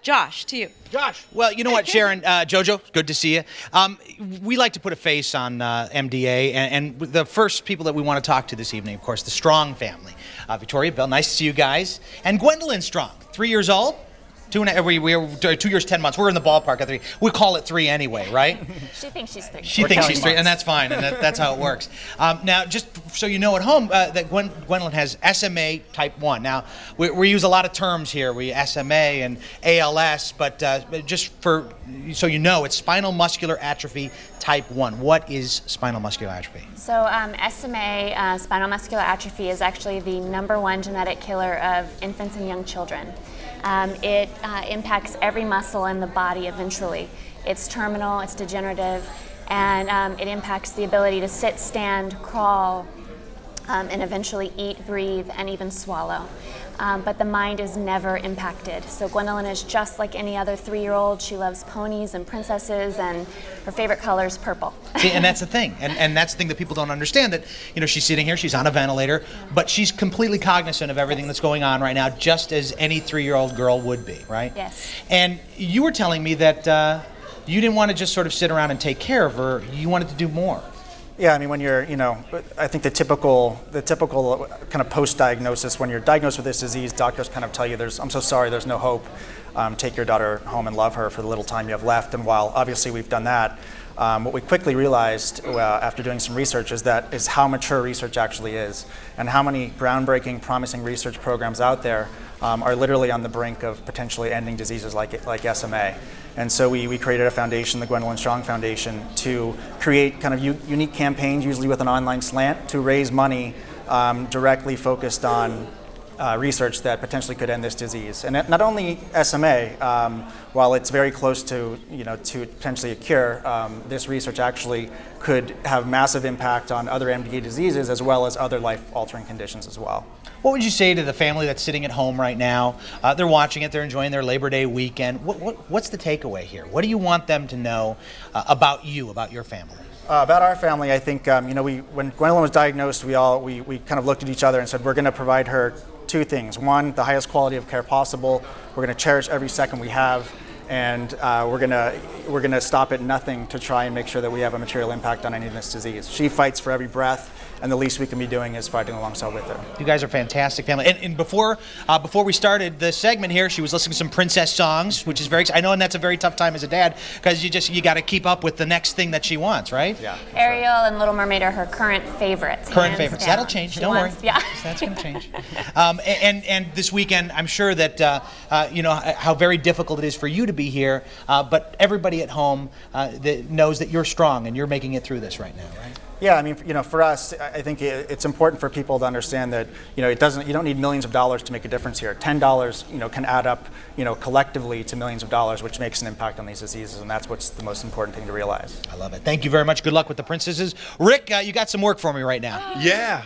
Josh, to you. Josh. Well, you know what, Sharon, Jojo, good to see you. We like to put a face on MDA, and the first people that we want to talk to this evening, of course, the Strong family. Victoria, Bill, nice to see you guys. And Gwendolyn Strong, 3 years old. We are 2 years, 10 months. We're in the ballpark at 3. We call it 3 anyway, right? She thinks she's 3. She thinks she's 3, and that's fine, and that's how it works. Now, just so you know at home, that Gwendolyn has SMA type 1. Now, we use a lot of terms here. We SMA and ALS, but just so you know, it's spinal muscular atrophy type 1. What is spinal muscular atrophy? So SMA, spinal muscular atrophy, is actually the #1 genetic killer of infants and young children. It impacts every muscle in the body eventually. It's terminal, it's degenerative, and it impacts the ability to sit, stand, crawl, and eventually eat, breathe, and even swallow. But the mind is never impacted. So Gwendolyn is just like any other 3-year-old. She loves ponies and princesses, and her favorite color is purple. See, and that's the thing, and that's the thing that people don't understand, that, you know, she's sitting here, she's on a ventilator, but she's completely cognizant of everything that's going on right now, just as any 3-year-old girl would be, right? Yes. And you were telling me that you didn't want to just sort of sit around and take care of her, you wanted to do more. Yeah, I mean, when you're, I think the typical kind of post-diagnosis, when you're diagnosed with this disease, doctors kind of tell you, I'm so sorry, there's no hope. Take your daughter home and love her for the little time you have left. And while obviously we've done that, what we quickly realized after doing some research is how mature research actually is, and how many groundbreaking, promising research programs out there are literally on the brink of potentially ending diseases like SMA. And so we created a foundation, the Gwendolyn Strong Foundation, to create kind of unique campaigns, usually with an online slant, to raise money directly focused on research that potentially could end this disease. And not only SMA, while it's very close to potentially a cure, this research actually could have massive impact on other MDA diseases as well as other life-altering conditions as well. What would you say to the family that's sitting at home right now? They're watching it, they're enjoying their Labor Day weekend. What's the takeaway here? What do you want them to know about you, about your family? About our family, I think, when Gwendolyn was diagnosed, we kind of looked at each other and said, we're going to provide her 2 things. One, the highest quality of care possible. We're going to cherish every second we have, and we're going to stop at nothing to try and make sure that we have a material impact on any of this disease. She fights for every breath, and the least we can be doing is fighting alongside with her. You guys are fantastic family. And before we started the segment here, she was listening to some princess songs, which is very exciting. I know, and that's a very tough time as a dad, because you got to keep up with the next thing that she wants, right? Yeah. Ariel and Little Mermaid are her current favorites. Current favorites. That'll change. Don't worry. Yeah. That's going to change. And this weekend, I'm sure that you know how very difficult it is for you to be here, but everybody at home that knows that you're strong and you're making it through this right now, right? Yeah, I mean, for us, I think it's important for people to understand that, you don't need millions of dollars to make a difference here. $10, can add up, collectively to millions of dollars, which makes an impact on these diseases, and that's what's the most important thing to realize. I love it. Thank you very much. Good luck with the princesses. Rick, you got some work for me right now. Yeah,